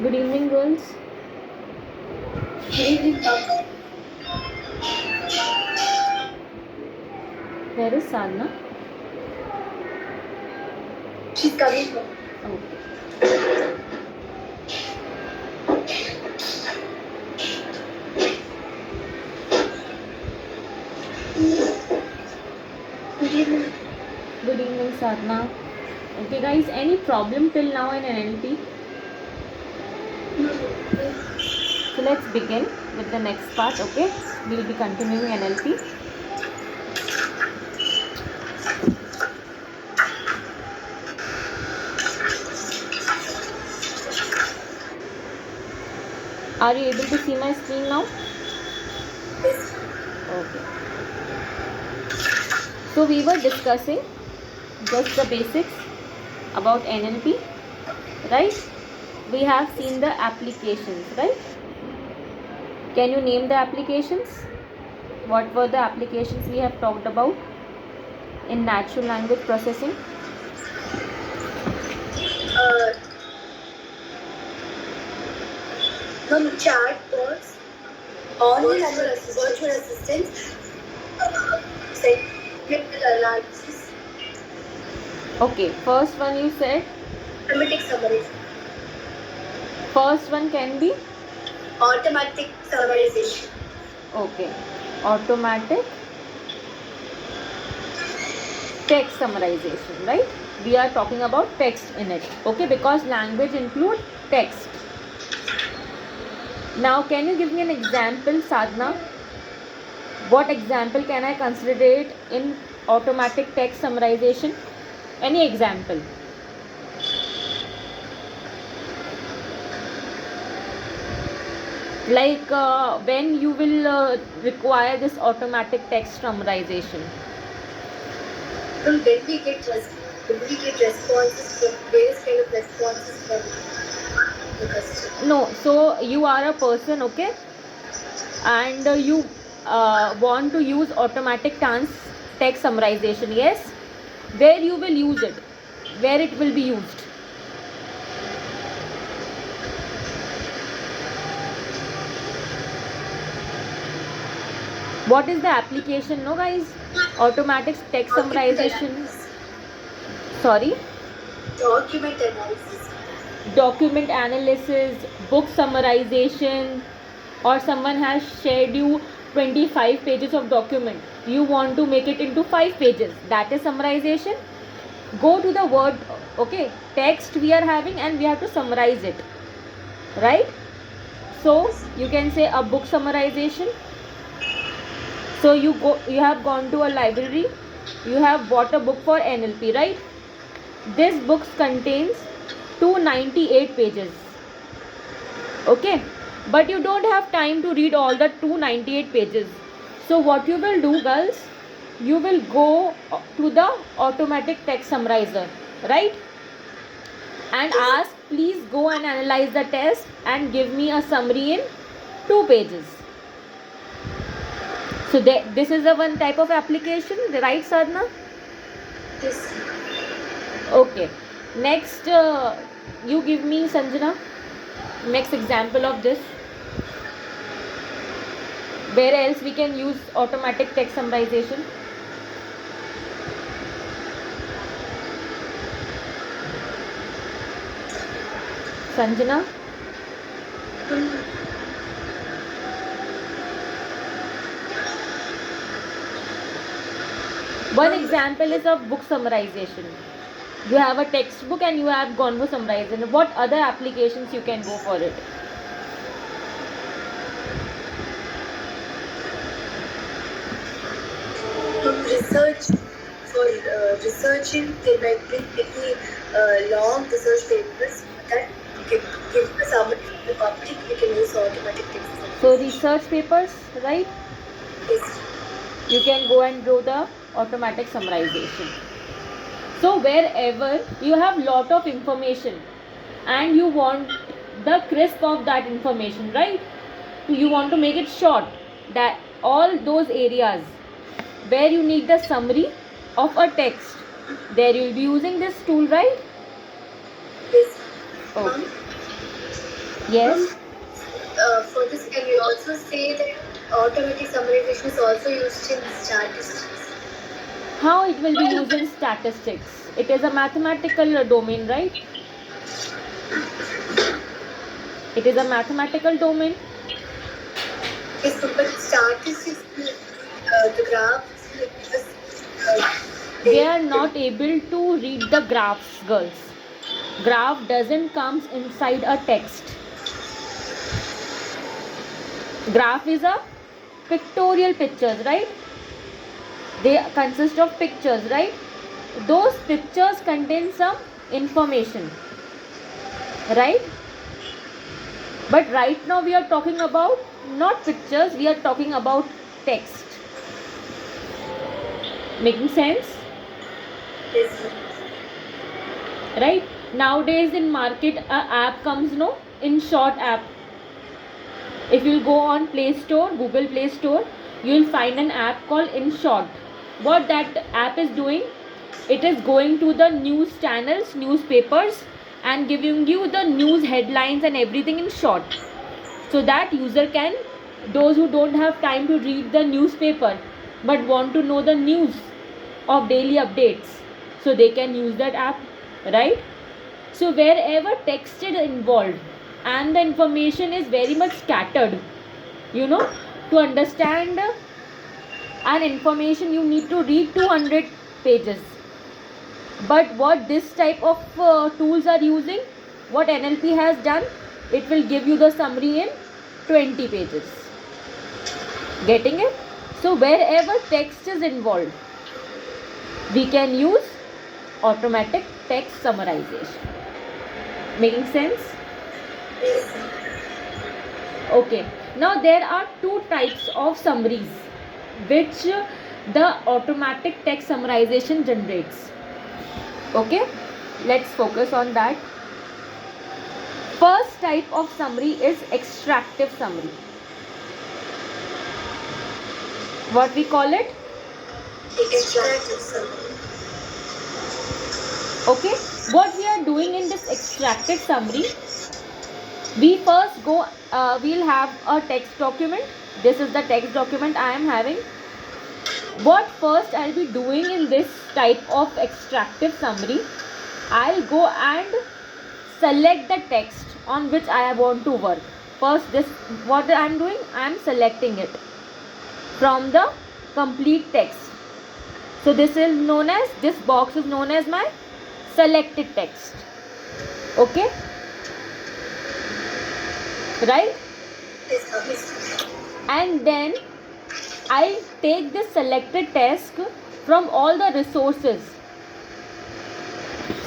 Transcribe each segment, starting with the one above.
Good evening, girls. Good evening, ma'am. Where is Sadhana? She's coming home. Okay. Good evening. Good evening, Sadhana. Okay, guys, any problem till now in NLP? So let's begin with the next part, okay? We'll be continuing NLP. Are you able to see my screen now? Yes. Okay. So we were discussing just the basics about NLP, right? We have seen the applications, right? Can you name the applications? What were the applications we have talked about in natural language processing? Ma'am, chatbots, online virtual assistants, segmental analysis, Okay, first one you said. automatic summarization. First one can be? Automatic summarization. Okay, automatic text summarization, right? We are talking about text in it, okay, because language include text. Now, can you give me an example, Sadhana? What example can I consider it in automatic text summarization? Any example? Like when you will require this automatic text summarization? When we get responses from various kind of responses from the customer. No, so you are a person, okay, and you want to use automatic text summarization, yes? Where you will use it? Where it will be used? What is the application, no guys? Automatic text summarization. Sorry? Document analysis. Document analysis, book summarization, or someone has shared you 25 pages of document. You want to make it into 5 pages. That is summarization. Go to the word, okay, text we are having and we have to summarize it, right? So you can say a book summarization. So you have gone to a library, you have bought a book for NLP, right? This book contains 298 pages, okay, but you don't have time to read all the 298 pages. So what you will do, girls, you will go to the automatic text summarizer, right, and ask, please go and analyze the test and give me a summary in 2 pages. So this is a one type of application, right, Sadhana? Yes. Okay. Next, you give me, Sanjana, next example of this. Where else we can use automatic text summarization? Sanjana? One example is of book summarization. You have a textbook and you have gone for summarization. What other applications you can go for it? Research for researching, they might bring any long research papers that give a summary to the public. We can use automatic text. So research papers, right? Yes. You can go and do the automatic summarization. So wherever you have lot of information and you want the crisp of that information, right? You want to make it short, that all those areas where you need the summary of a text, there you'll be using this tool, right? Yes. Okay. Yes. For this, can you also say that automatic summarization is also used in statistics? How it will be used in statistics? It is a mathematical domain, right? It is a mathematical domain. Yes, but statistics, the graphs, They are not able to read the graphs, girls. Graph doesn't comes inside a text. Graph is a pictorial pictures, right? They consist of pictures, right? Those pictures contain some information, right? But right now we are talking about not pictures, we are talking about text. Making sense? yes, Right? Nowadays in market a app comes, no, in short app. If you go on Play Store, Google Play Store, you will find an app called InShort. What that app is doing, it is going to the news channels, newspapers, and giving you the news headlines and everything in short, so that user can, those who don't have time to read the newspaper but want to know the news of daily updates, so they can use that app, right? So wherever text is involved and the information is very much scattered, you know, to understand an information you need to read 200 pages. But what this type of tools are using, what NLP has done, it will give you the summary in 20 pages. Getting it? So wherever text is involved, we can use automatic text summarization. Making sense? Okay. Now there are two types of summaries which the automatic text summarization generates. Okay, let's focus on that. First type of summary is extractive summary. What we call it? extractive summary. Okay, what we are doing in this extracted summary, we first go, we'll have a text document. This is the text document I am having. What first I'll be doing in this type of extractive summary, I'll go and select the text on which I want to work. First, this, what I'm doing, I'm selecting it from the complete text. So this is known as, this box is known as my selected text. Okay, right? Yes. And then I take this selected text from all the resources,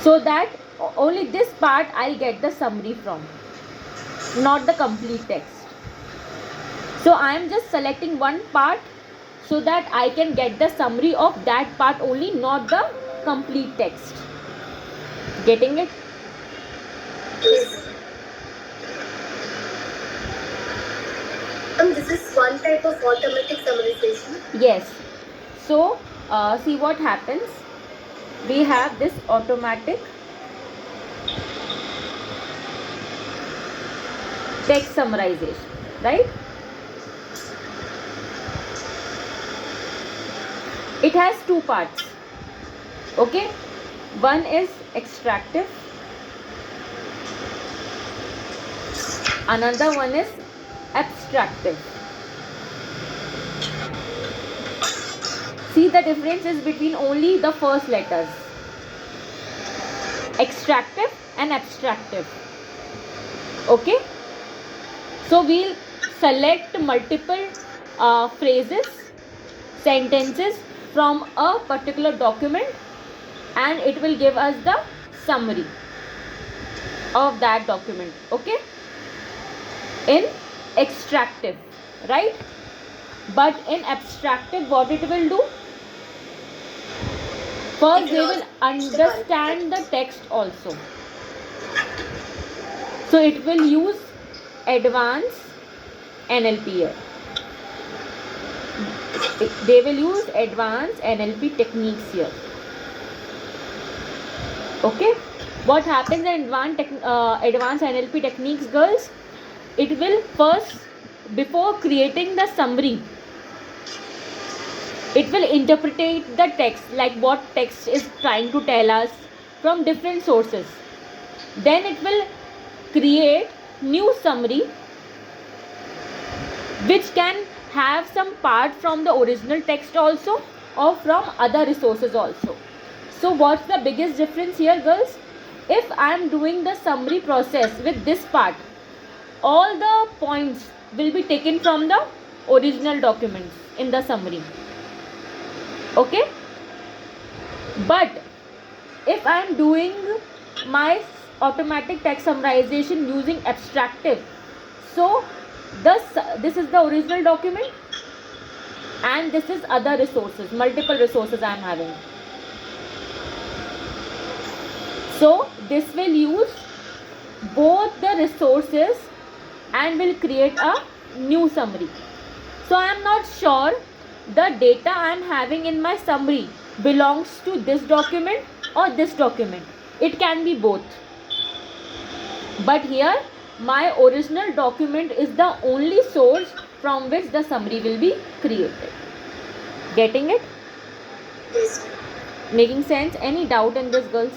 so that only this part I'll get the summary from, not the complete text. So I am just selecting one part so that I can get the summary of that part only, not the complete text. Getting it? Yes. This is one type of automatic summarization. Yes. So see what happens. We have this automatic text summarization, right? It has two parts. Okay, one is extractive, another one is abstractive. See, the difference is between only the first letters, extractive and abstractive. Okay, so we'll select multiple phrases, sentences from a particular document, and it will give us the summary of that document. Okay, in extractive, right? But in abstractive, what it will do, first they will understand the text also. So it will use advanced NLP here. They will use advanced NLP techniques here. Okay, what happens in advanced NLP techniques, girls? it will first, before creating the summary, it will interpret the text, like what text is trying to tell us from different sources. Then it will create new summary which can have some part from the original text also or from other resources also. So what's the biggest difference here, girls? If I am doing the summary process with this part, all the points will be taken from the original documents in the summary. Okay? But if I am doing my automatic text summarization using abstractive, so this is the original document and this is other resources, multiple resources I am having. So this will use both the resources and will create a new summary. So I am not sure the data I am having in my summary belongs to this document or this document. It can be both. But here my original document is the only source from which the summary will be created. Getting it? Yes. Making sense? Any doubt in this, girls?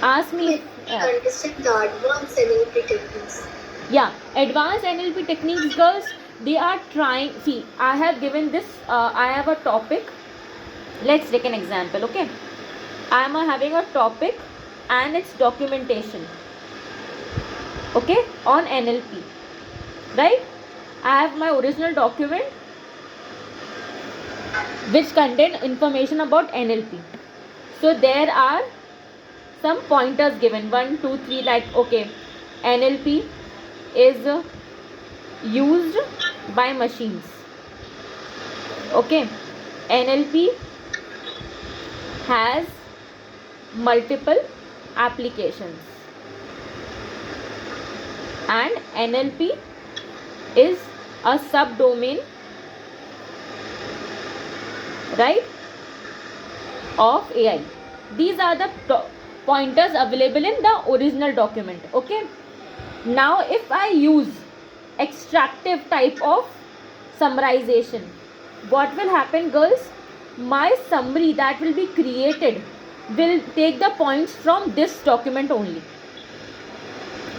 Ask me. Understand the advanced NLP techniques. Yeah, advanced NLP techniques, girls, they are trying. See, I have given this, I have a topic. Let's take an example, okay? I am having a topic and its documentation, okay, on NLP, right? I have my original document which contain information about NLP. So there are some pointers given, 1, 2, 3, like, okay, NLP is used by machines, okay, NLP has multiple applications and NLP is a subdomain, right, of AI. These are the pointers available in the original document, okay. Now if I use extractive type of summarization, what will happen, girls? My summary that will be created will take the points from this document only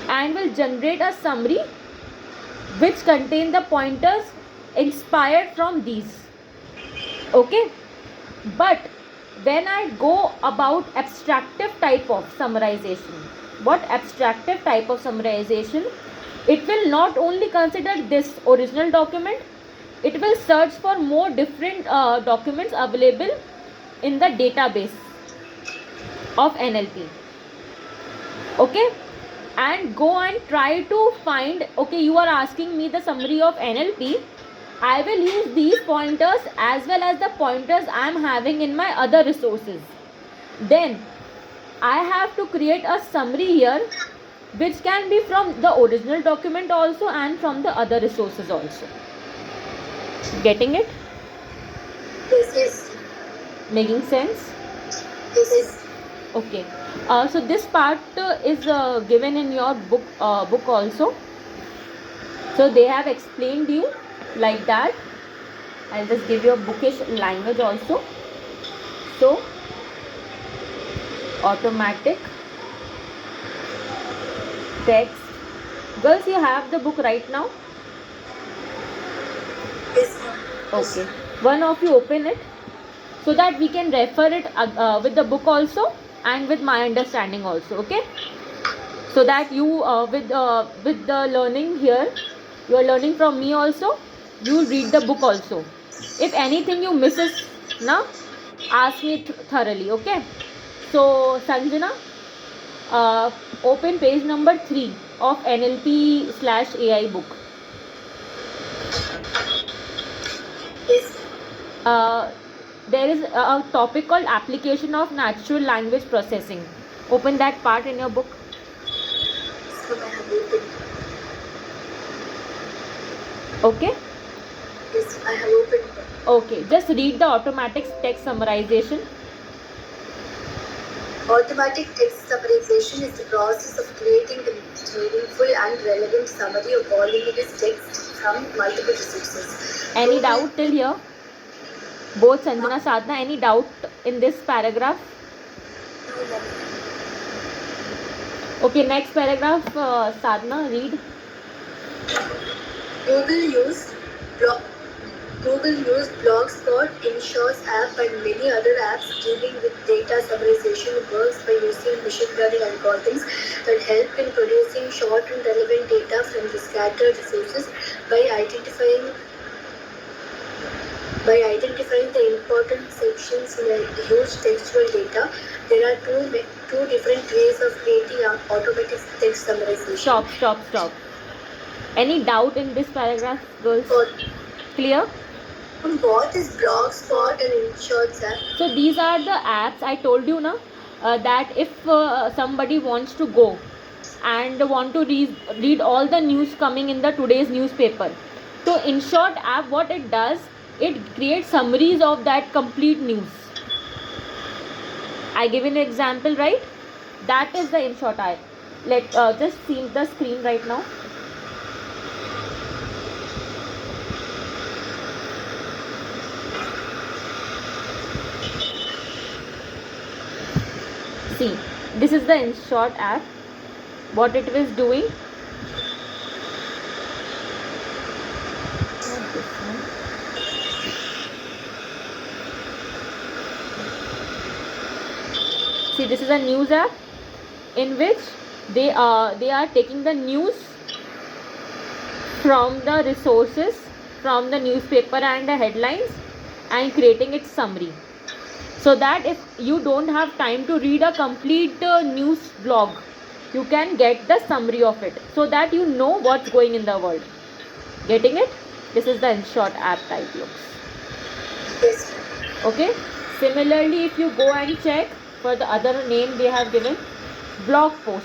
and will generate a summary which contain the pointers inspired from these, okay. But when I go about abstractive type of summarization, what abstractive type of summarization, it will not only consider this original document, it will search for more different documents available in the database of NLP, okay, and go and try to find, okay, you are asking me the summary of NLP, I will use these pointers as well as the pointers I am having in my other resources. Then I have to create a summary here which can be from the original document also and from the other resources also. Getting it? Yes, yes. Making sense? Yes, yes. Okay. So this part is given in your book also. So they have explained you like that. I'll just give you a bookish language also. So automatic text. Girls, you have the book right now? Yes. Okay. One of you open it so that we can refer it with the book also and with my understanding also, okay? So that you with the learning here, you are learning from me also, you read the book also. If anything you misses, now ask me thoroughly, okay? So Sanjana, open page number 3 of NLP/AI book. Yes. There is a topic called Application of Natural Language Processing. Open that part in your book. So I have opened. Okay? Yes, I have opened. Okay, just read the automatic text summarization. Automatic text summarization is the process of creating the meaningful and relevant summary of voluminous text from multiple resources. Any doubt till here? Both Sanjana, Sadhana, any doubt in this paragraph? Okay, next paragraph, Sadhana, read. Google use Blogspot, Insure's app, and many other apps dealing with data summarization works by using machine learning algorithms that help in producing short and relevant data from the scattered resources by identifying the important sections in a huge textual data. There are two different ways of creating automatic text summarization. Stop. Any doubt in this paragraph, girls? Clear? What is Blogspot and Insure's app? So these are the apps I told you na, that if somebody wants to go and want to read all the news coming in the today's newspaper. So in short app, what it does, it creates summaries of that complete news. I give an example, right? That is the in short app. Let just see the screen right now. See, this is the in short app. What it is doing, see, this is a news app in which they are taking the news from the resources, from the newspaper and the headlines, and creating its summary, so that if you don't have time to read a complete news blog, you can get the summary of it, so that you know what's going in the world. Getting it? This is the in short app type looks. Yes. Okay. Similarly, if you go and check for the other name they have given, blog post,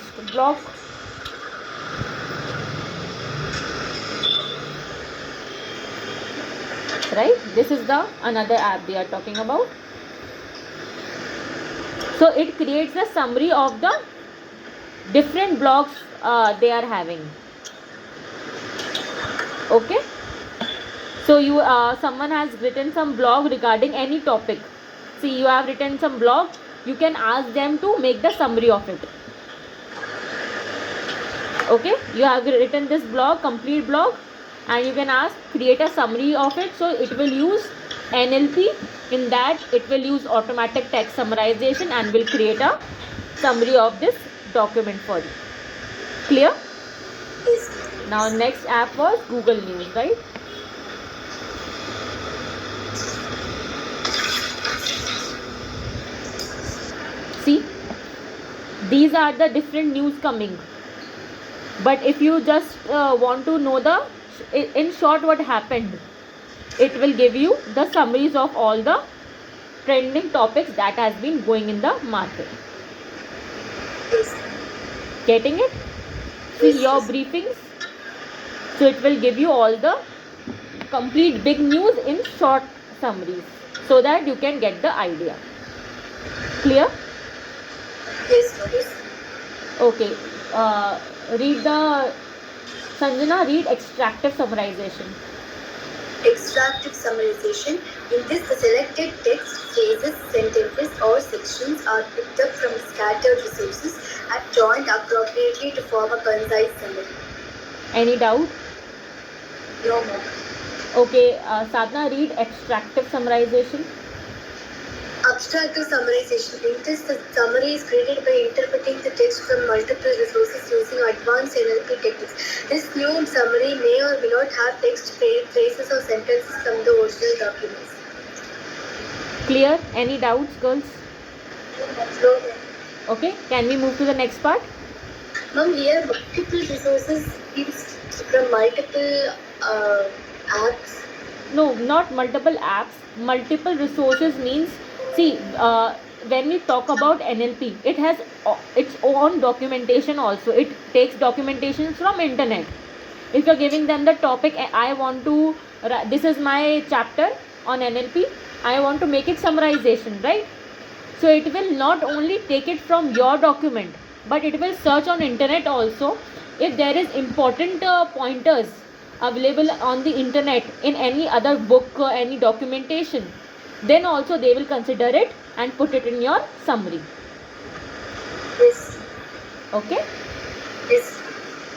right? This is the another app they are talking about. So it creates the summary of the different blogs they are having. Okay. So you someone has written some blog regarding any topic. See, you have written some blog, you can ask them to make the summary of it. Okay, you have written this blog, complete blog, and you can ask create a summary of it. So it will use NLP. In that it will use automatic text summarization and will create a summary of this document for you. Clear? Yes. Now next app was Google News, right? See, these are the different news coming, but if you just want to know the in short what happened, it will give you the summaries of all the trending topics that has been going in the market. Yes. Getting it? See your briefings, so it will give you all the complete big news in short summaries, so that you can get the idea. Clear? Yes. Okay. Read the Sanjana, read extractive summarization. Extractive summarization. In this, the selected text, phrases, sentences, or sections are picked up from scattered resources and joined appropriately to form a concise summary. Any doubt? No more. Okay, Sadhana, read extractive summarization. Abstractive summarization. In this, the summary is created by interpreting the text from multiple resources using advanced NLP techniques. This new summary may or may not have text, phrases, or sentences from the original documents. Clear? Any doubts, girls? No. Okay, can we move to the next part? Ma'am, here multiple resources used from multiple apps. No, not multiple apps. Multiple resources means, see, when we talk about NLP, it has its own documentation also. It takes documentation from internet. If you're giving them the topic, I want to, this is my chapter on NLP, I want to make it summarization, right? So it will not only take it from your document, but it will search on internet also If there is important pointers available on the internet in any other book or any documentation, then also they will consider it and put it in your summary. Yes. Okay? Yes.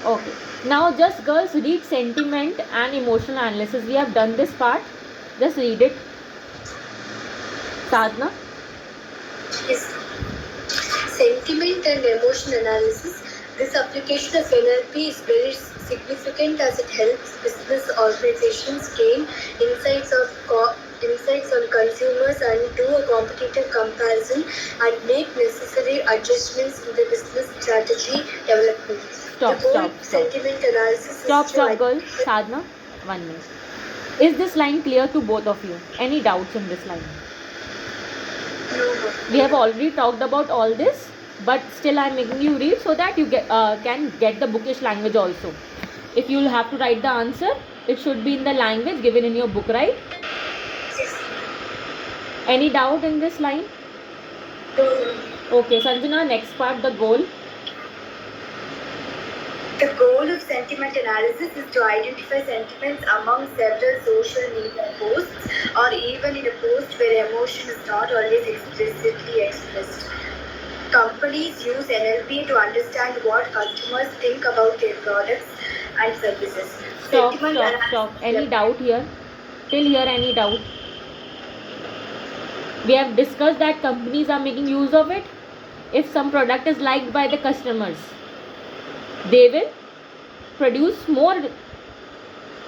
Okay. Now just girls read sentiment and emotional analysis. We have done this part. Just read it. Sadhna? Yes. Sentiment and emotion analysis. This application of NLP is very significant as it helps business organizations gain insights on consumers and do a competitive comparison and make necessary adjustments in the business strategy development. Stop. Sentiment analysis. Stop, girl. Sadhna, 1 minute. Is this line clear to both of you? Any doubts in this line? No. We have already talked about all this, but still I am making you read so that you can get the bookish language also. If you will have to write the answer, it should be in the language given in your book, right? Yes. Any doubt in this line? No. Okay, Sanjana, next part, the goal. The goal of sentiment analysis is to identify sentiments among several social media posts or even in a post where emotion is not always explicitly expressed. Companies use NLP to understand what customers think about their products and services. Stop. Any doubt here? Till here, any doubt? We have discussed that companies are making use of it. If some product is liked by the customers, they will produce more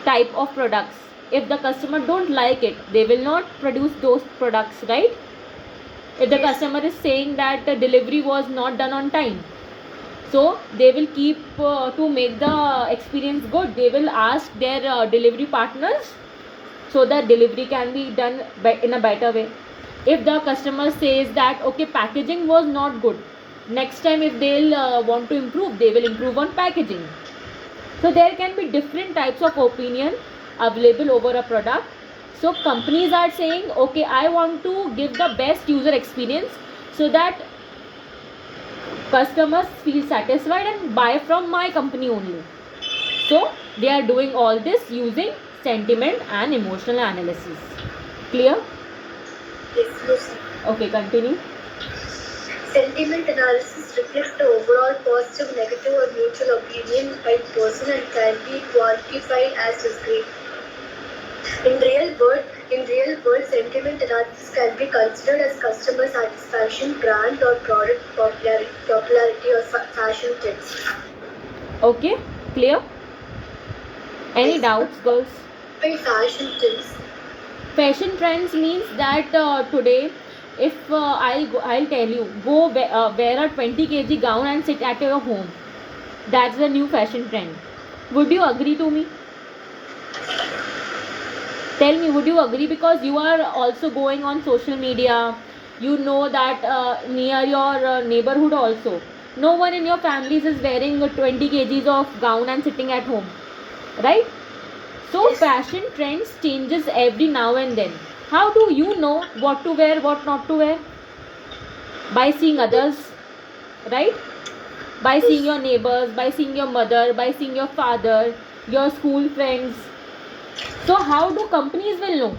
type of products. If the customer don't like it, they will not produce those products, right? If the customer is saying that the delivery was not done on time, so they will keep to make the experience good, they will ask their delivery partners so that delivery can be done in a better way. If the customer says that okay, packaging was not good, next time if they'll want to improve, they will improve on packaging. So there can be different types of opinion available over a product. So companies are saying okay, I want to give the best user experience so that customers feel satisfied and buy from my company only. So they are doing all this using sentiment and emotional analysis. Clear? Yes. Okay, continue. Sentiment analysis reflects the overall positive, negative, or neutral opinion by person and can be quantified as discrete. In real world, sentiment analysis can be considered as customer satisfaction, brand or product popularity or fashion trends. Okay, clear? Any doubts, girls? By fashion trends. Fashion trends means that today, if I'll tell you, go wear a 20 kg gown and sit at your home. That's the new fashion trend. Would you agree to me? Tell me, would you agree? Because you are also going on social media. You know that near your neighborhood also, no one in your families is wearing 20 kgs of gown and sitting at home, right? So fashion trends changes every now and then. How do you know what to wear, what not to wear? By seeing others, right? By seeing your neighbors, by seeing your mother, by seeing your father, your school friends. So how do companies will know?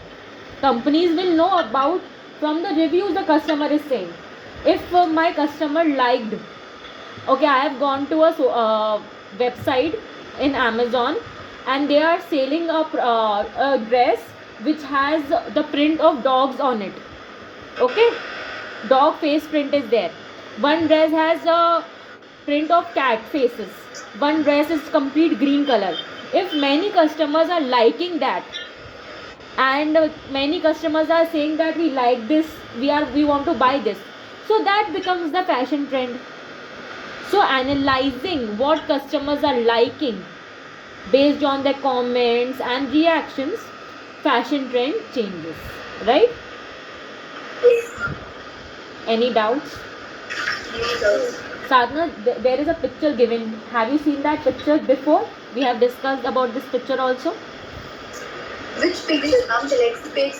Companies will know about from the reviews the customer is saying. If my customer liked, okay, I have gone to a website in Amazon and they are selling a dress which has the print of dogs on it. Okay, dog face print is there. One dress has a print of cat faces. One dress is complete green color. If many customers are liking that and many customers are saying that we like this, we want to buy this, so that becomes the fashion trend. So analyzing what customers are liking based on their comments and reactions, fashion trend changes, right? Any doubts? Sadhna, there is a picture given. Have you seen that picture before? We have discussed about this picture also. Which picture? The next page.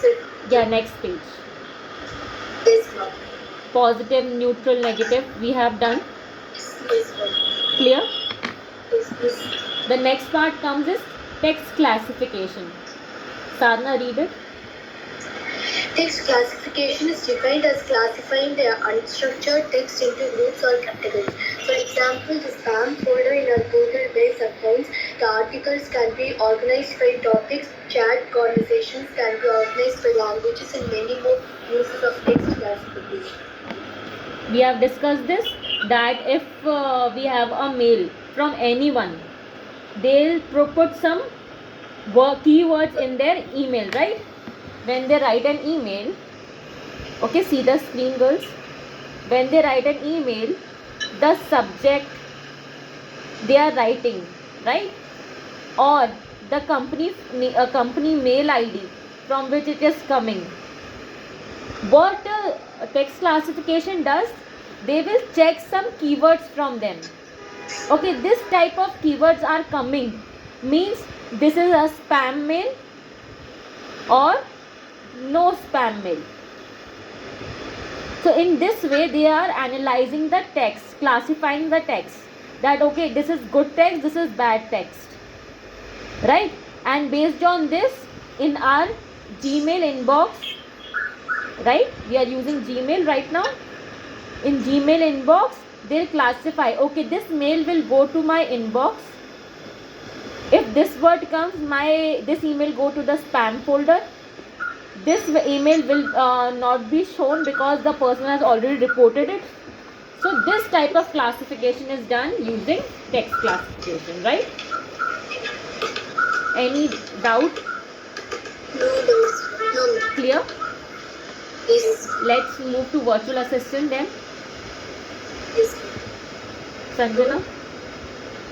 Yeah, next page. Yes, ma'am. Positive, neutral, negative. We have done. Yes, ma'am. Clear? Yes. The next part comes is text classification. Sadhana, read it. Text classification is defined as classifying the unstructured text into groups or categories. For example, the spam folder in our Google-based accounts, the articles can be organized by topics, chat conversations can be organized by languages, and many more uses of text classification. We have discussed this, that if we have a mail from anyone, they'll put some keywords in their email, right? When they write an email, okay, see the screen, girls. When they write an email, the subject they are writing, right? Or the company mail ID from which it is coming. What text classification does, they will check some keywords from them. Okay, this type of keywords are coming, means this is a spam mail or no spam mail. So in this way they are analyzing the text, classifying the text, that okay, this is good text, this is bad text, right? And based on this, in our Gmail inbox, right, we are using Gmail right now, in Gmail inbox they'll classify, okay, this mail will go to my inbox. If this word comes, this email go to the spam folder. This email will not be shown because the person has already reported it. So this type of classification is done using text classification, right? Any doubt? No. Clear? Yes. Let's move to virtual assistant then. Yes. Sanjana?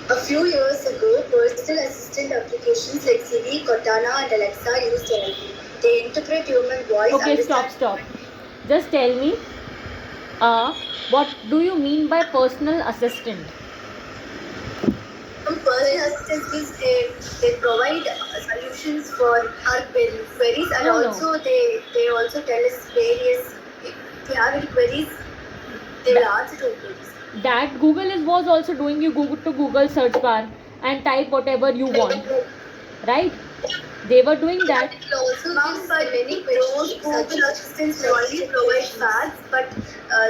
A few years ago, personal assistant applications like Siri, Cortana, and Alexa used NLP. They interpret human voice. Okay, stop. Just tell me, what do you mean by personal assistant? Personal assistants means they provide solutions for our queries, and also they also tell us various, if we have any queries, they will answer to queries. That Google was also doing, you go to Google search bar and type whatever you want, right? They were doing that. It will also many questions. Google assistants only provide facts, but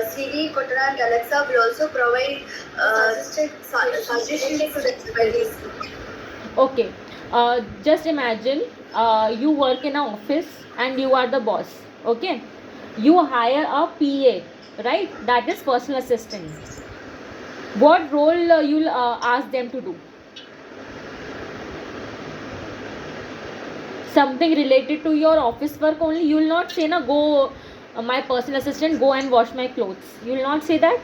Siri, Cortana, and Alexa will also provide suggestions to the queries. Okay, just imagine you work in an office and you are the boss. Okay, you hire a PA, right? That is personal assistant. What role you'll ask them to do? Something related to your office work only. You will not say, na, go, my personal assistant, go and wash my clothes. You will not say that.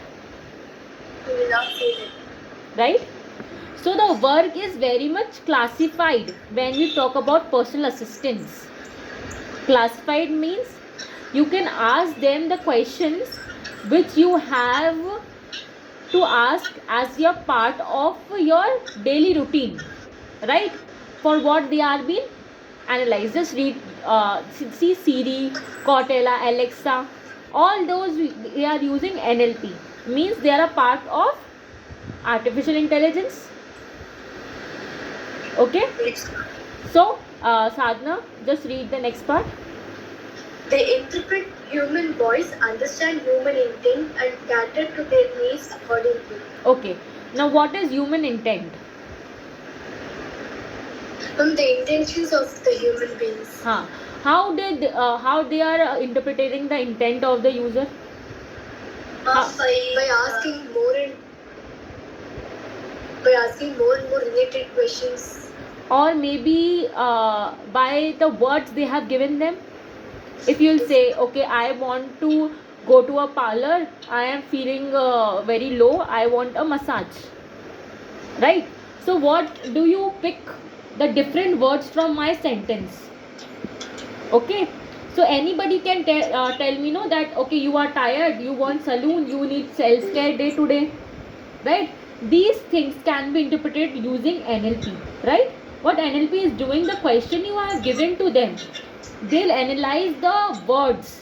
You will not say that. Right? So the work is very much classified when we talk about personal assistants. Classified means you can ask them the questions which you have to ask as your part of your daily routine, right? For what they are being analyzed. Just read, see Siri, Cortana, Alexa, all those they are using NLP, means they are a part of artificial intelligence. Okay, so Sadhana, just read the next part. They interpret human voice, understand human intent, and cater to their needs accordingly. Okay, now what is human intent? From the intentions of the human beings. How they are interpreting the intent of the user? By asking more and more related questions. Or maybe by the words they have given them. If you'll say, okay, I want to go to a parlor, I am feeling very low, I want a massage, right? So what do you pick the different words from my sentence? Okay, so anybody can tell me, no, that okay, you are tired, you want saloon, you need self-care day to day, right? These things can be interpreted using NLP, right? What NLP is doing, the question you have given to them, they'll analyze the words,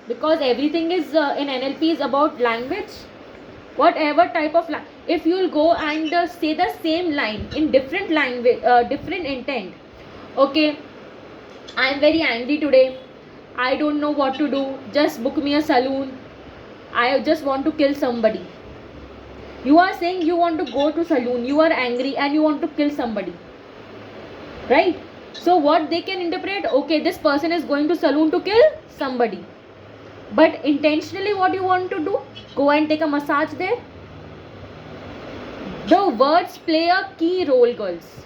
because everything is in NLP is about language, whatever type of line. If you'll go and say the same line in different language, different intent. Okay, I am very angry today, I don't know what to do, just book me a saloon, I just want to kill somebody. You are saying you want to go to saloon, you are angry and you want to kill somebody, right? So what they can interpret, okay, this person is going to saloon to kill somebody, but intentionally what you want to do, go and take a massage there. The words play a key role, girls.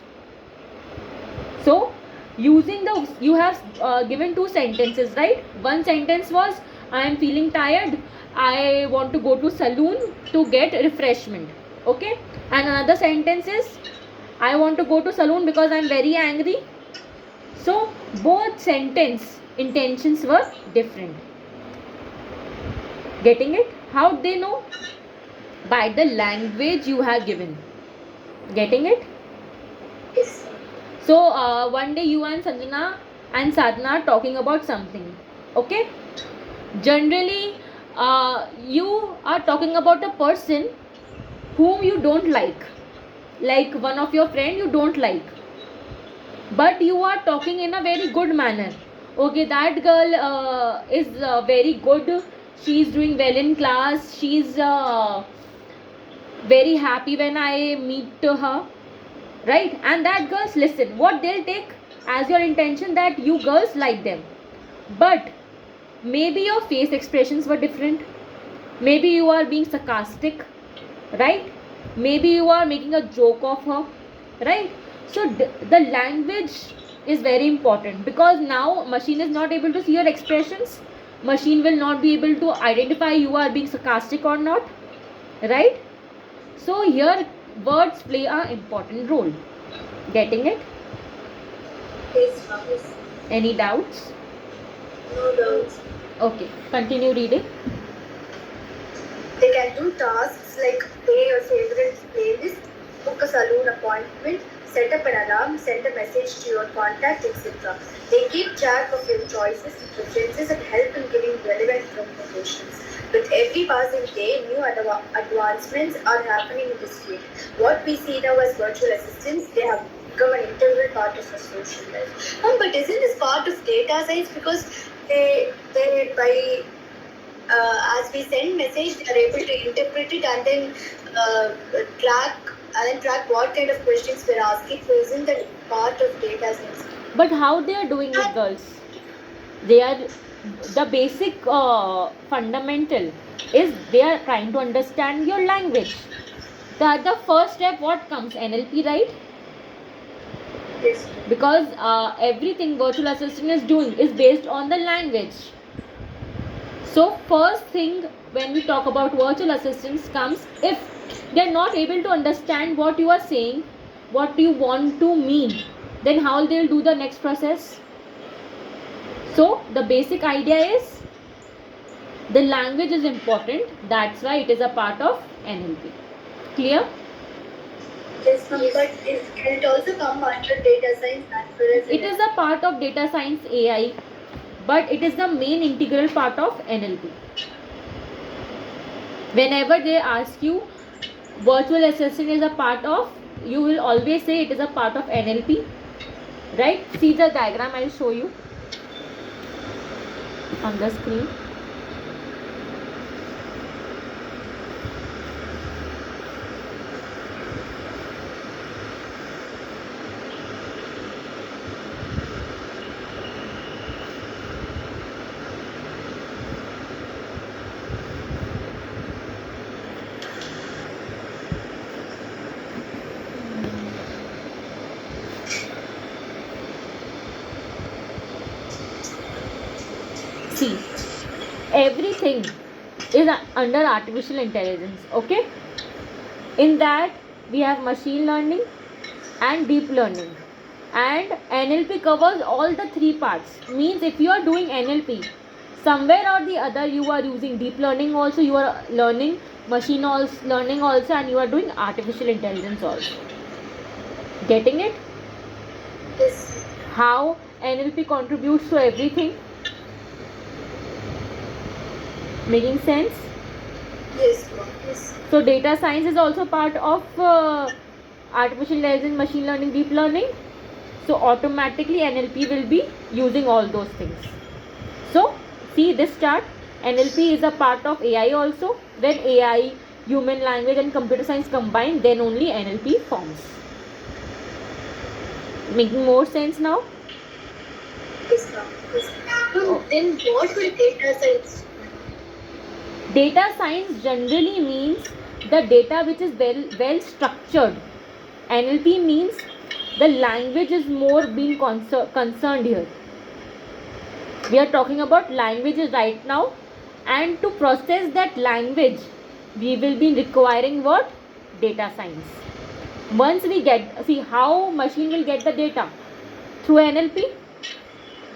So using the, you have given two sentences, right? One sentence was, I am feeling tired, I want to go to saloon to get refreshment. Okay, and another sentence is, I want to go to saloon because I am very angry. So both sentence intentions were different. Getting it? How they know? By the language you have given. Getting it? Yes. So one day you and Sanjana and Sadhana are talking about something. Okay? Generally, you are talking about a person whom you don't like one of your friend you don't like, but you are talking in a very good manner. Okay, that girl is very good, she is doing well in class, she is very happy when I meet her, right? And that girls listen, what they'll take as your intention that you girls like them, but maybe your face expressions were different, maybe you are being sarcastic, right? Maybe you are making a joke of her, right? So the language is very important, because now machine is not able to see your expressions, machine will not be able to identify you are being sarcastic or not, right? So here words play an important role. Getting it? Yes, ma'am. Yes. Any doubts? No doubts. Okay, continue reading. They can do tasks like pay your favorite playlist, book a saloon appointment, set up an alarm, send a message to your contact, etc. They keep track of your choices and preferences and help in giving relevant recommendations. With every passing day, new advancements are happening in this field. What we see now as virtual assistants, they have become an integral part of our social life. But isn't this part of data science? Because they by as we send message, they are able to interpret it and then track what kind of questions we're asking. So isn't that part of data science? But how they are doing it, girls? They are, the basic fundamental is they are trying to understand your language. The first step, what comes? NLP, right? Yes. Because everything virtual assistant is doing is based on the language. So first thing when we talk about virtual assistants comes, if they are not able to understand what you are saying, what you want to mean, then how they'll do the next process? So the basic idea is the language is important, that's why it is a part of NLP. Clear? Yes, ma'am. But can it also come under data science as well as It is a part of data science AI, but it is the main integral part of NLP. Whenever they ask you virtual assistant is a part of, you will always say it is a part of NLP, right? See the diagram, I will show you on the screen. See, everything is under artificial intelligence. Okay, in that we have machine learning and deep learning, and NLP covers all the three parts. Means if you are doing NLP, somewhere or the other you are using deep learning also, you are learning machine learning also, and you are doing artificial intelligence also. Getting it? Yes. How NLP contributes to everything? Making sense? Yes, ma'am. Yes. So data science is also part of artificial intelligence, machine learning, deep learning. So automatically NLP will be using all those things. So see this chart, NLP is a part of AI also. When AI, human language and computer science combine, then only NLP forms. Making more sense now? Yes, ma'am. Yes. So then what will data science? Data science generally means the data which is well structured. NLP means the language is more being concerned here. We are talking about languages right now, and to process that language we will be requiring what? Data science. Once we get, see how machine will get the data through NLP,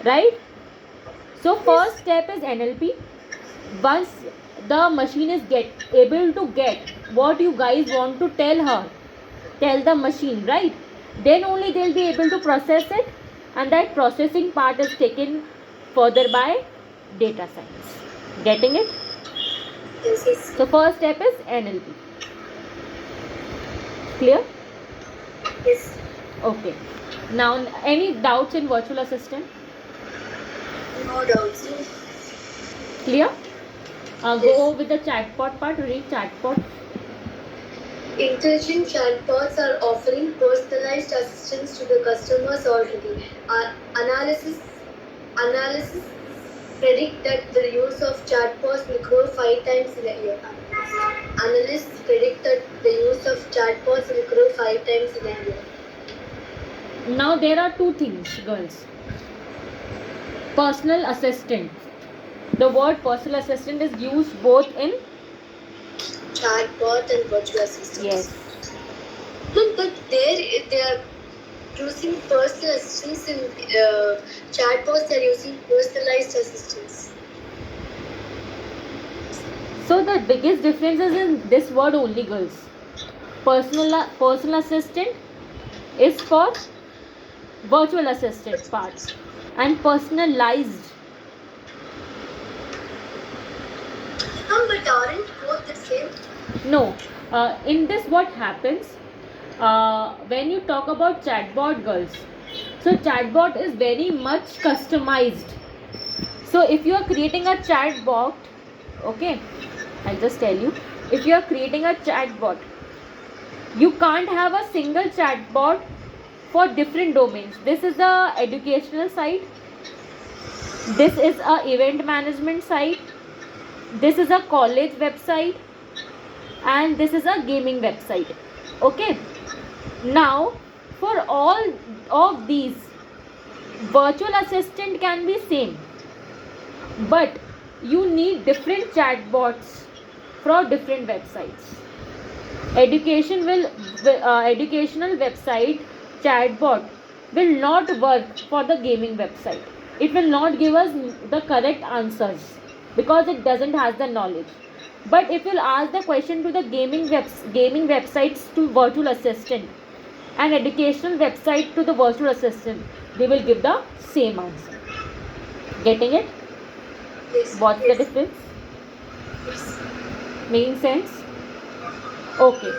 right? So first step is NLP. Once the machine is able to get what you guys want to tell the machine, right? Then only they'll be able to process it, and that processing part is taken further by data science. Getting it? Yes, yes. So first step is NLP. Clear? Yes. Okay. Now any doubts in virtual assistant? No doubts. Clear? Yes. Go with the chatbot part. Read chatbot. Intelligent chatbots are offering personalized assistance to the customers already. Analysis predict that the use of chatbots will grow 5 times in a year. Analysts predict that the use of chatbots will grow 5 times in a year. Now there are two things, girls. Personal assistant. The word personal assistant is used both in Chatbot and virtual assistants. yes. No, but they are using personal assistants in chatbots. They are using personalized assistants. So the biggest difference is in this word only, girls. Personal assistant is for virtual assistant part, and personalized. But aren't both the same? No. In this, what happens when you talk about chatbot, girls? So chatbot is very much customized. So if you are creating a chatbot, okay, I'll just tell you. If you are creating a chatbot, you can't have a single chatbot for different domains. This is a educational site. This is a event management site. This is a college website, and this is a gaming website. Okay. Now, for all of these, virtual assistant can be same, but you need different chatbots for different websites. Educational website chatbot will not work for the gaming website. It will not give us the correct answers because it doesn't have the knowledge. But if you'll ask the question to the gaming websites to virtual assistant and educational website to the virtual assistant, they will give the same answer. Getting it? Yes. What's the difference? Yes. Making sense? Okay.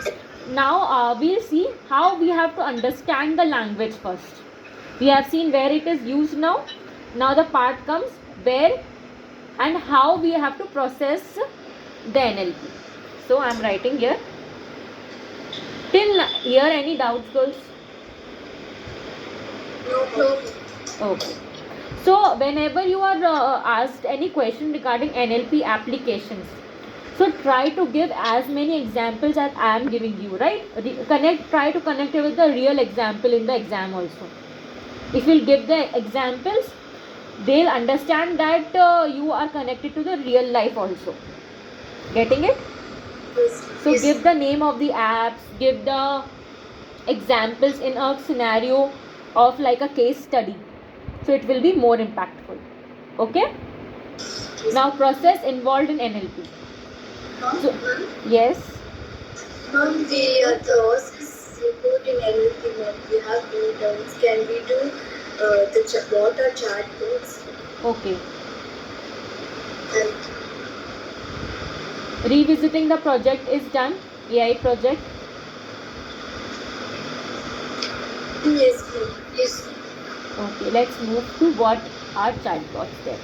Now we'll see how we have to understand the language first. We have seen where it is used now. Now the part comes where and how we have to process the NLP. So I am writing here. Till here, any doubts, girls? No. Okay. So whenever you are asked any question regarding NLP applications, so try to give as many examples as I am giving you, right? Try to connect it with the real example in the exam also. If you give the examples, they'll understand that you are connected to the real life also. Getting it? Yes. So Yes. give the name of the apps, give the examples in a scenario of like a case study. So it will be more impactful. Okay? Now process involved in NLP. So, yes. Ma'am, we are the process including anything that we have many terms. Can we do what are chatbots? Okay. And Revisiting the project is done. AI project. Yes, yes. Okay, let's move to what are chatbots then.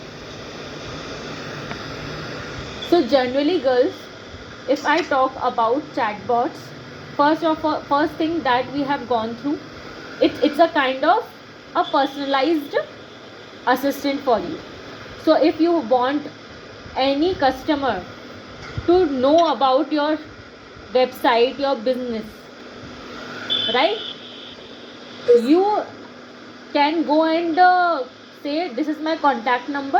So generally, girls, if I talk about chatbots, first thing that we have gone through, it's a kind of a personalized assistant for you. So if you want any customer to know about your website, your business, right? Yes. You can go and say, this is my contact number,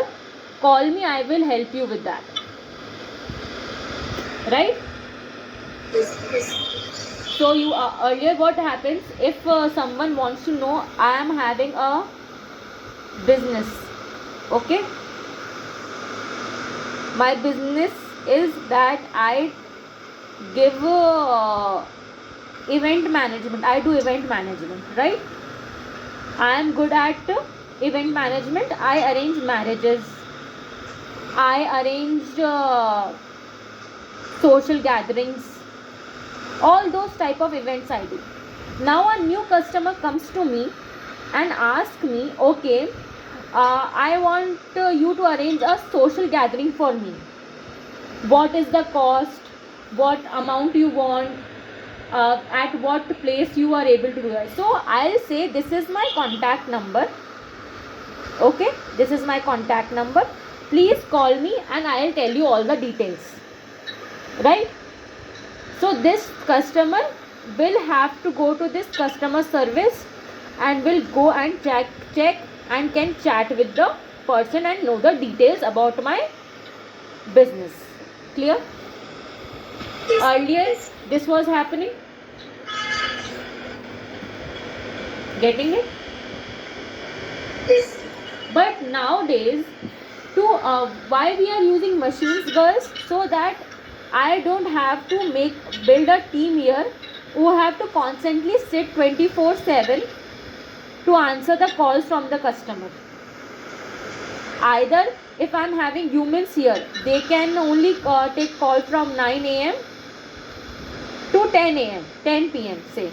call me, I will help you with that, right? Yes, yes. So you earlier what happens if someone wants to know I am having a business, okay, my business is that I give event management, I do event management, right? I am good at event management, I arrange marriages, I arrange social gatherings, all those type of events I do. Now a new customer comes to me and asks me, okay, I want you to arrange a social gathering for me, what is the cost, what amount you want, at what place you are able to do that. So I'll say, this is my contact number, okay, this is my contact number, please call me and I'll tell you all the details, right? So this customer will have to go to this customer service and will go and check and can chat with the person and know the details about my business. Clear? Yes. Earlier Yes. this was happening. Getting it? Yes. But nowadays, to why we are using machines, girls, so that I don't have to build a team here who have to constantly sit 24/7 to answer the calls from the customer. Either if I'm having humans here, they can only take call from 9 a.m. to 10 a.m., 10 p.m. say.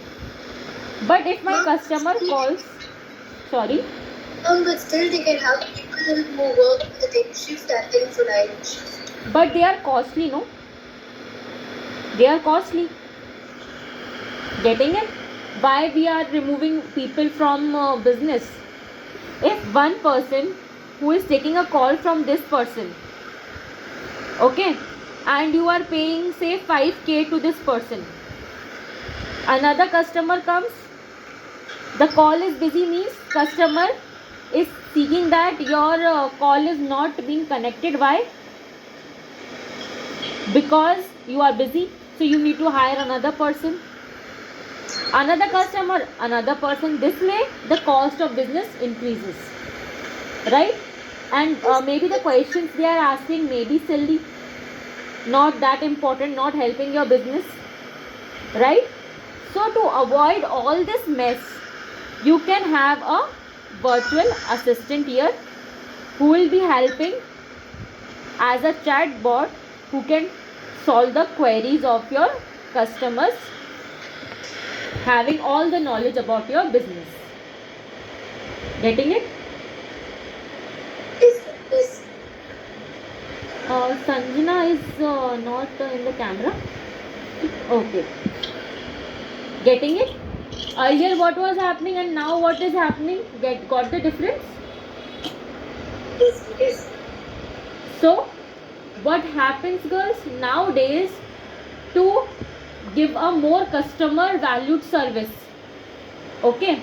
But if my customer calls, sorry. But still they can have people who work the day shift and then for night shift. But they are costly, no? They are costly. Getting it? Why we are removing people from business? If one person who is taking a call from this person, okay, and you are paying say 5k to this person, another customer comes, the call is busy, means customer is seeking that your call is not being connected. Why? Because you are busy, so you need to hire another person, another customer, another person. This way the cost of business increases, right? And maybe the questions they are asking may be silly, not that important, not helping your business, right? So to avoid all this mess, you can have a virtual assistant here who will be helping as a chat bot, who can solve the queries of your customers, having all the knowledge about your business. Getting it? Yes. Yes. Sanjana is not in the camera. Okay. Getting it? Earlier what was happening and now what is happening? Got the difference? Yes. Yes. So what happens, girls, nowadays, to give a more customer valued service, okay,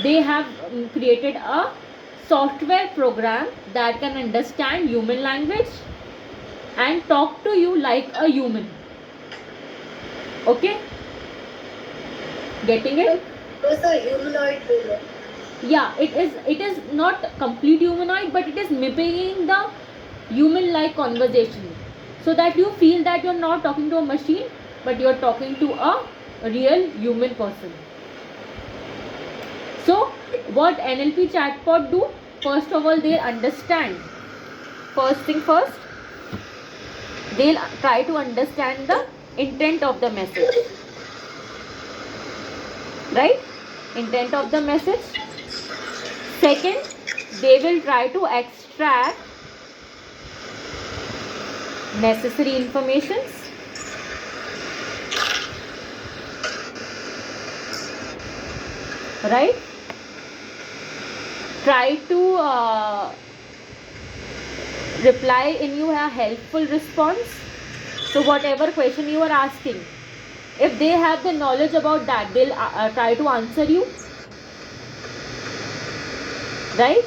they have created a software program that can understand human language and talk to you like a human, okay. Getting it? Those are humanoid women. Yeah, it is not complete humanoid, but it is mimicking the human like conversation, so that you feel that you're not talking to a machine, but you're talking to a real human person. So what NLP chatbot do? First of all, they understand, first thing first, They'll try to understand the intent of the message, right? Intent of the message. Second, they will try to extract necessary informations. Right? Try to reply in you a helpful response. So whatever question you are asking, if they have the knowledge about that, they'll try to answer you. Right?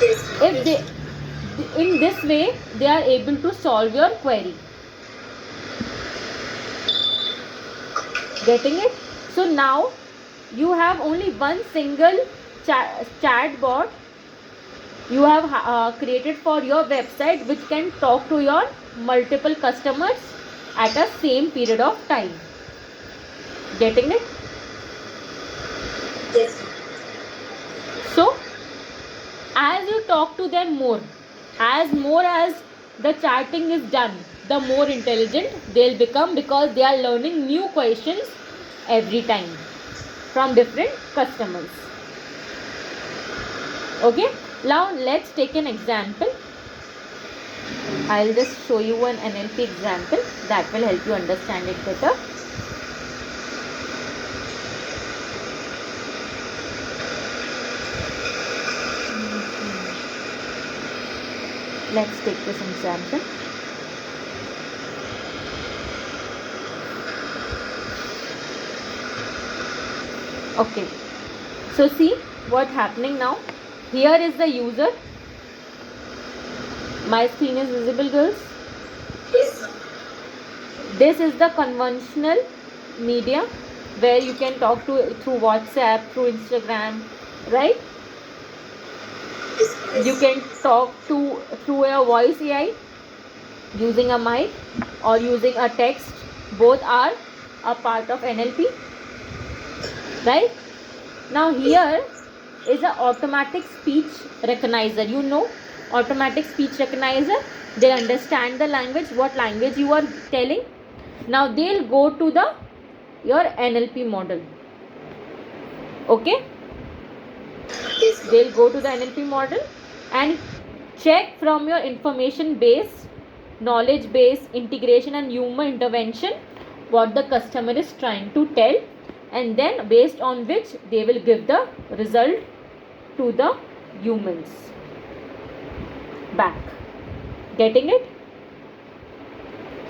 If they, in this way, they are able to solve your query. Getting it? So now you have only one single chat bot you have created for your website, which can talk to your multiple customers at a same period of time. Getting it? Yes. So as you talk to them more as the chatting is done, the more intelligent they'll become, because they are learning new questions every time from different customers. Okay, now let's take an example. I'll just show you an NLP example that will help you understand it better. Let's take this example. Okay, so see what's happening now. Here is the user. My screen is visible, girls? Yes. This is the conventional media where you can talk to through WhatsApp, through Instagram, right? Yes. You can talk to through a voice AI using a mic or using a text. Both are a part of NLP, right? Now here is an automatic speech recognizer. You know, automatic speech recognizer, they understand the language, what language you are telling. Now they'll go to the your NLP model. Okay, Yes. they'll go to the NLP model and check from your information base, knowledge base, integration and human intervention what the customer is trying to tell, and then based on which they will give the result to the humans back. Getting it?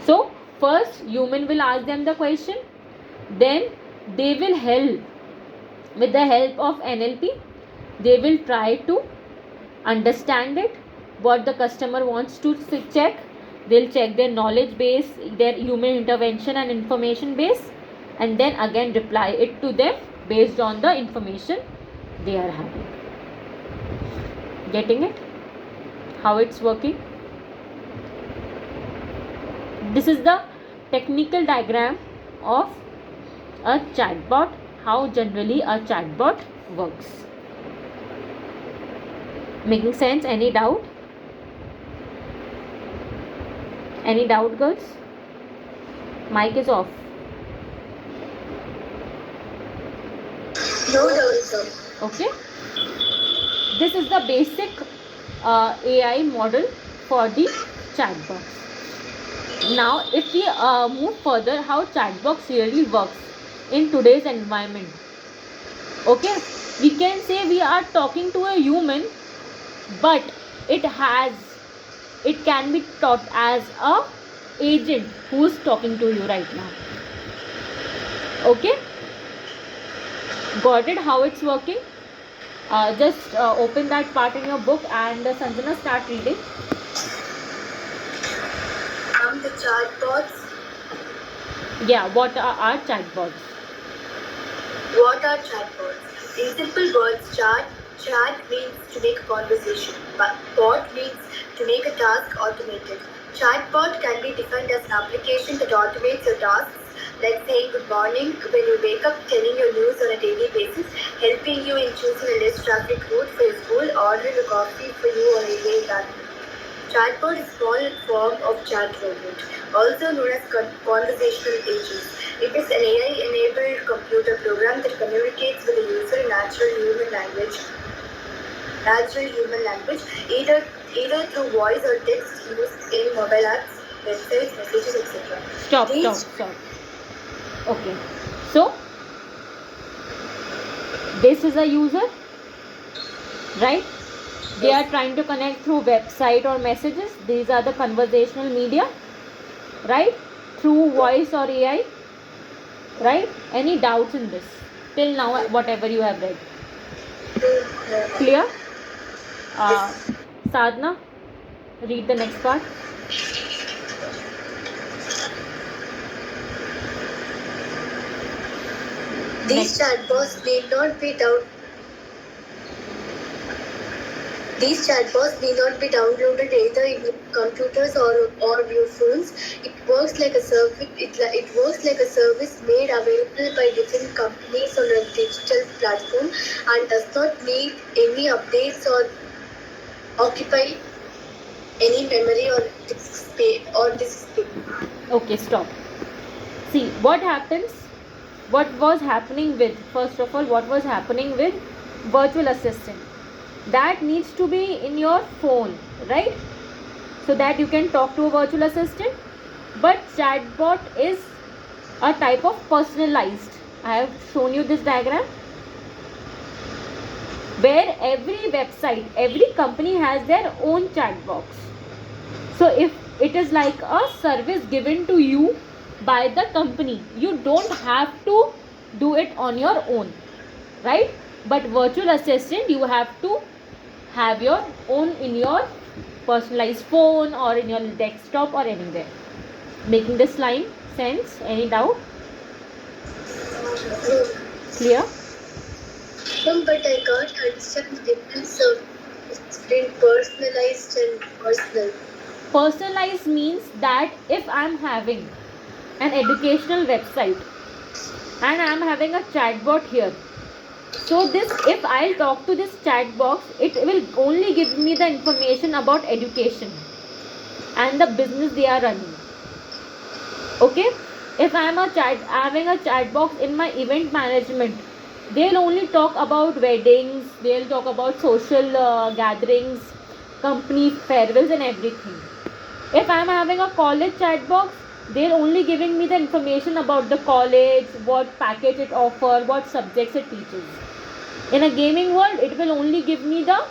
So first human will ask them the question, then they will help, with the help of NLP they will try to understand it, what the customer wants to check. They'll check their knowledge base, their human intervention and information base, and then again reply it to them based on the information they are having. Getting it? How it's working? This is the technical diagram of a chatbot, how generally a chatbot works. Making sense? Any doubt? Any doubt, girls? Mic is off. No doubt, sir. Okay, this is the basic AI model for the chatbots. Now if we move further, how chatbots really works in today's environment. Okay, we can say we are talking to a human, but it can be taught as a agent who is talking to you right now. Okay, got it? How it's working? Just open that part in your book and Sanjana, start reading. The chatbots. Yeah, what are chatbots? What are chatbots? In simple words, chat means to make a conversation, but bot means to make a task automated. Chatbot can be defined as an application that automates your tasks, like saying good morning when you wake up, telling your news on a daily basis, helping you in choosing a less traffic route for your school, ordering a coffee for you on a railway platform. Chatbot is a small form of chat robot, also known as conversational agent. It is an AI-enabled computer program that communicates with the user in natural human language, either through voice or text used in mobile apps, websites, messages, etc. Stop. Okay. So, this is a user, right? They are trying to connect through website or messages. These are the conversational media, right? Through voice or AI, right? Any doubts in this? Till now, whatever you have read. Clear? Sadhna, read the next part. These chatbots need not be downloaded either in your computers or your phones. It works like a service. It works like a service made available by different companies on a digital platform and does not need any updates or occupy any memory or disk space Okay, stop. See what happens. What was happening with, first of all, what was happening with virtual assistant? That needs to be in your phone, right? So that you can talk to a virtual assistant. But chatbot is a type of personalized. I have shown you this diagram where every website, every company has their own chat box. So if it is like a service given to you by the company, you don't have to do it on your own, right? But virtual assistant, you have to have your own in your personalized phone or in your desktop or anywhere. Making this line sense? Any doubt? Clear? But I can't understand the difference between personalized and personal. Personalized means that if I'm having an educational website and I'm having a chatbot here, so this, if I'll talk to this chat box, it will only give me the information about education and the business they are running. Okay, if I'm having a chat box in my event management, they'll only talk about weddings, they'll talk about social gatherings, company farewells and everything. If I'm having a college chat box, they're only giving me the information about the college, what package it offers, what subjects it teaches. In a gaming world, it will only give me the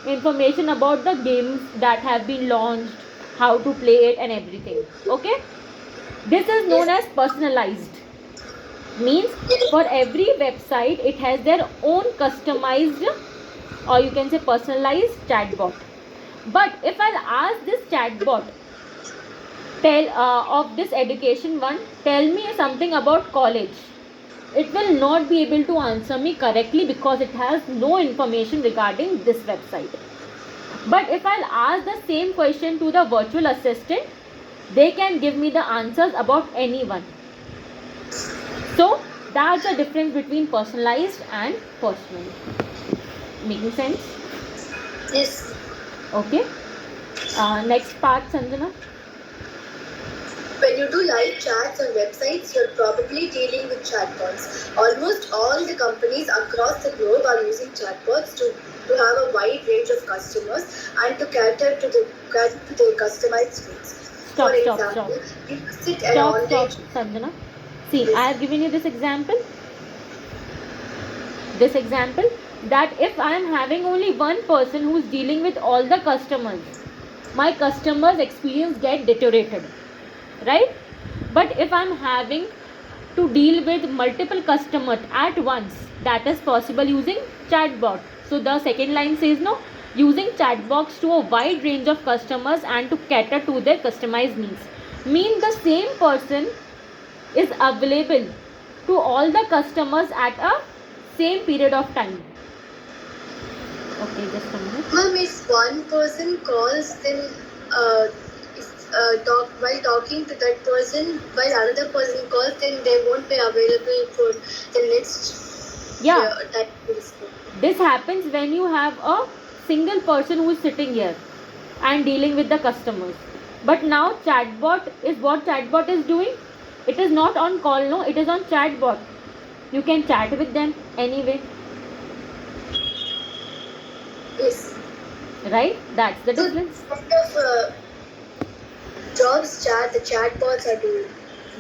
information about the games that have been launched, how to play it and everything. Okay, this is known as personalized. Means for every website it has their own customized, or you can say personalized chatbot. But if I'll ask this chatbot, tell of this education one, tell me something about college, it will not be able to answer me correctly because it has no information regarding this website. But if I'll ask the same question to the virtual assistant, they can give me the answers about anyone. So that's the difference between personalized and personal. Making sense? Yes. Okay. Next part, Sanjana. When you do live chats on websites, you're probably dealing with chatbots. Almost all the companies across the globe are using chatbots to have a wide range of customers and to cater to their customized needs. Stop. Stop, Sanjana. See, yes. I have given you this example. That if I am having only one person who is dealing with all the customers, my customers' experience get deteriorated, right? But if I'm having to deal with multiple customers at once, that is possible using chatbot. So the second line says no, using chatbots to a wide range of customers and to cater to their customized needs. Mean the same person is available to all the customers at a same period of time. Okay, just a minute. Ma'am, if one person calls, then while talking to that person, while another person calls, then they won't be available for the next time. This happens when you have a single person who is sitting here. and dealing with the customers. But now chatbot is what chatbot is doing. It is not on call, no, it is on chatbot. You can chat with them anyway. Yes. Right? That's the So difference. what kind of jobs the chatbots are doing?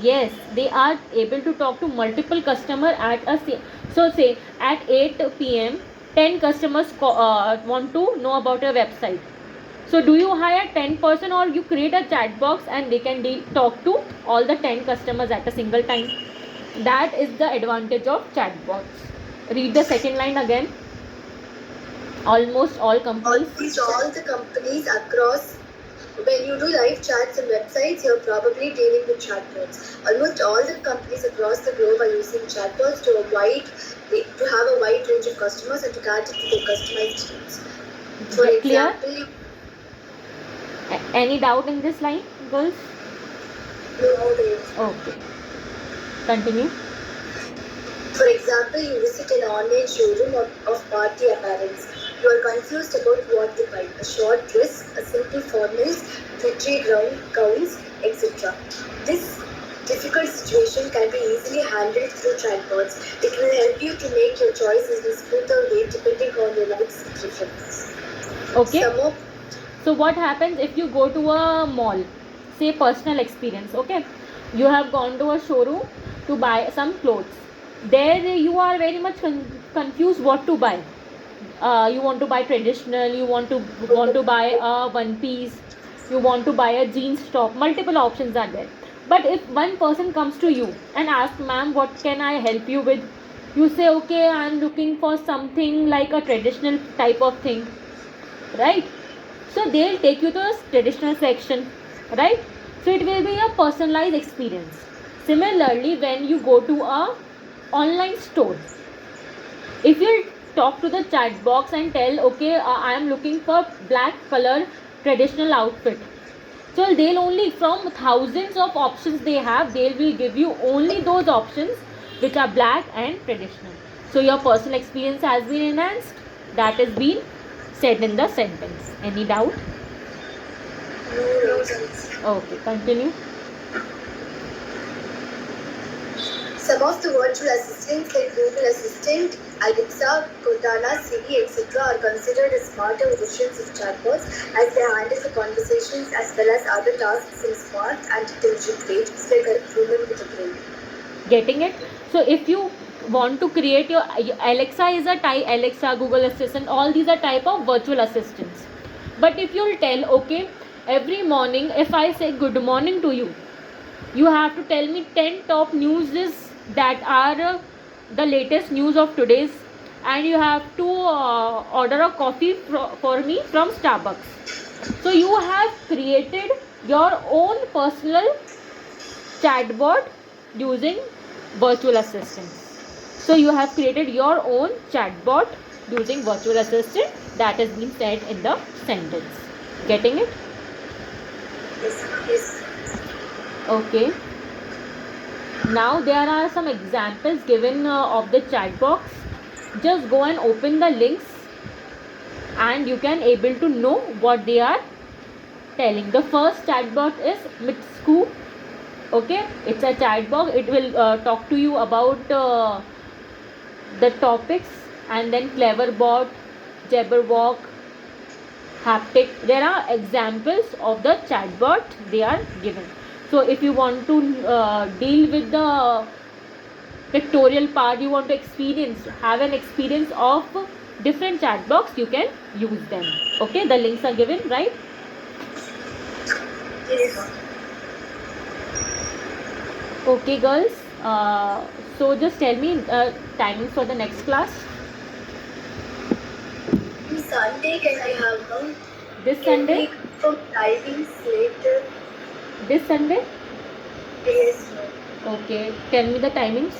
Yes, they are able to talk to multiple customer at so say at 8 p.m. 10 customers want to know about your website. So do you hire 10 person or you create a chat box and they can talk to all the 10 customers at a single time? That is the advantage of chatbots. Read the second line again. Almost all companies. All the companies across, when you do live chats and websites, you're probably dealing with chatbots. Almost all the companies across the globe are using chatbots to have a wide range of customers and to cater to their customized needs. For Clear? example, Any doubt in this line, girls? no. Okay. Continue. For example, you visit an online showroom of party apparels. You are confused about what to buy: a short dress, a simple formals, glittery gowns, etc. This difficult situation can be easily handled through chatbots. It will help you to make your choices in a smoother way depending on your likes and preferences. Okay. So what happens if you go to a mall? Say personal experience, okay? You have gone to a showroom to buy some clothes. There you are very much confused what to buy. You want to buy traditional, you want to buy a one piece, you want to buy a jeans top. Multiple options are there. But if one person comes to you and asks, ma'am, what can I help you with? You say, okay, I am looking for something like a traditional type of thing, right? So they'll take you to a traditional section, right? So it will be a personalized experience. Similarly, when you go to a online store, if you talk to the chat box and tell, okay, I am looking for black color traditional outfit, so they'll only, from thousands of options they have, they will give you only those options which are black and traditional. So your personal experience has been enhanced. That has been said in the sentence. Any doubt? No. Okay, continue. Some of the virtual assistants like Google Assistant, Alexa, Cortana, Siri, etc. are considered as smarter versions of chatbots as they handle the conversations as well as other tasks in smart and intelligent way, just like a human with a brain. Getting it? So if you want to create your Alexa is a type, Alexa, Google Assistant, all these are type of virtual assistants. But if you'll tell, okay, every morning if I say good morning to you, you have to tell me 10 top news that are the latest news of today's, and you have to order a coffee for me from Starbucks. So you have created your own personal chatbot using virtual assistants. So you have created your own chatbot using virtual assistant. That has been said in the sentence. Getting it? Yes. Okay. Now there are some examples given of the chat box. Just go and open the links and you can able to know what they are telling. The first chatbot is Mitsuku. Okay, it's a chatbot. It will talk to you about the topics, and then Cleverbot, Jabberwock, Haptic. There are examples of the chatbot they are given. So if you want to deal with the pictorial part, you want to have an experience of different chat box, you can use them. Okay, the links are given, right? Yes. Okay, girls. So just tell me timings for the next class. Sunday, can I have one? This Sunday? From timings later. This Sunday? Yes. Okay, tell me the timings.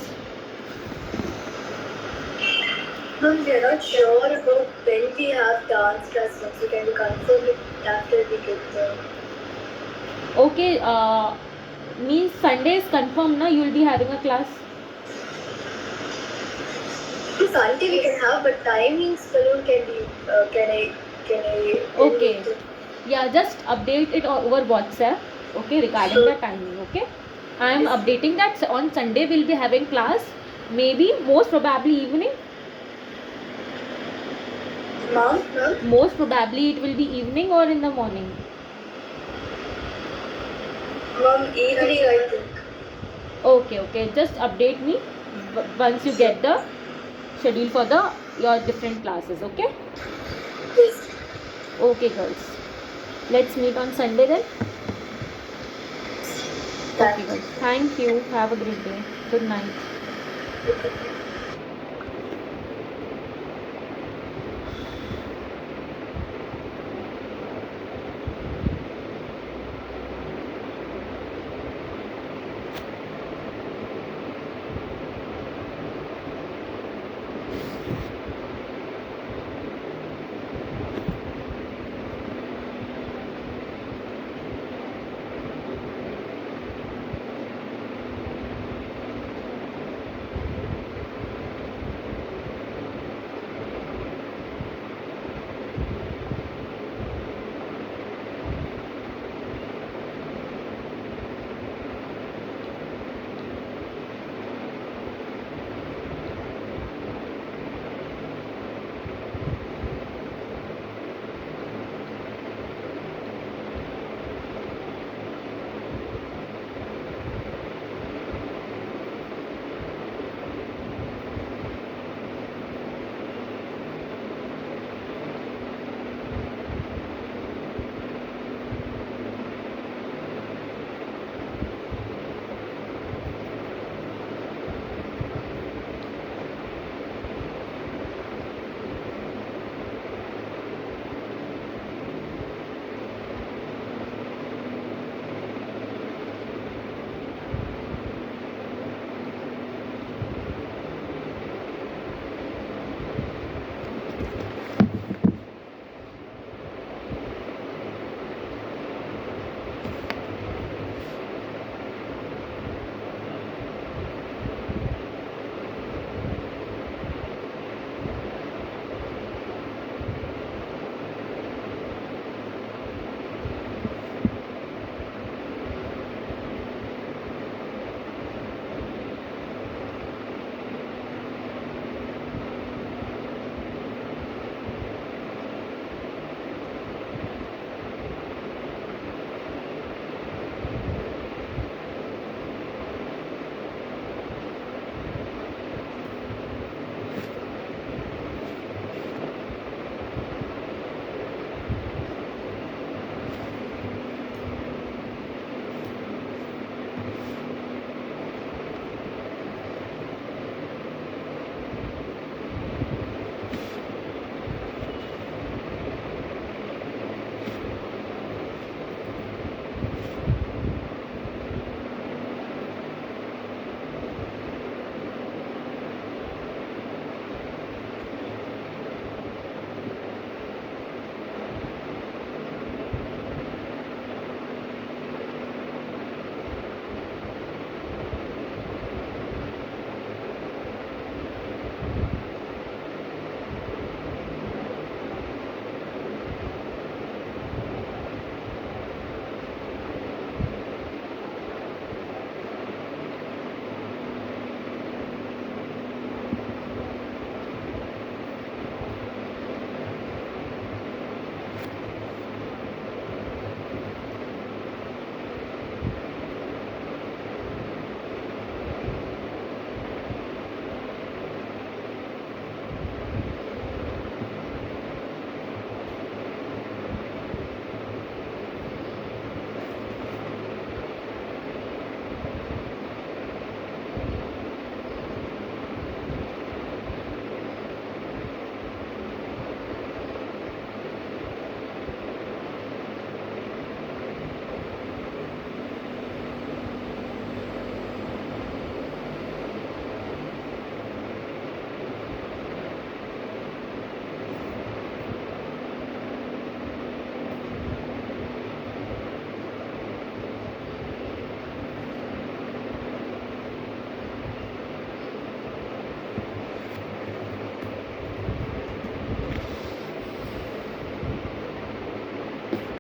Ma'am, we are not sure about when we have dance class, so can you confirm it after we get there? Okay, means Sunday is confirmed, na? You will be having a class. Sunday we can have, but timings alone can I? Okay. Yeah, just update it over WhatsApp. Okay, regarding Sure. the timing. Okay, I am Yes. updating that on Sunday we'll be having class. Maybe most probably evening. Ma'am? Most probably it will be evening or in the morning. Ma'am, evening I think. Okay. Just update me once you get the schedule for the your different classes. Okay. Yes. Okay, girls. Let's meet on Sunday then. Thank Okay, you. girls. Thank you. Have a great day. Good night. Okay.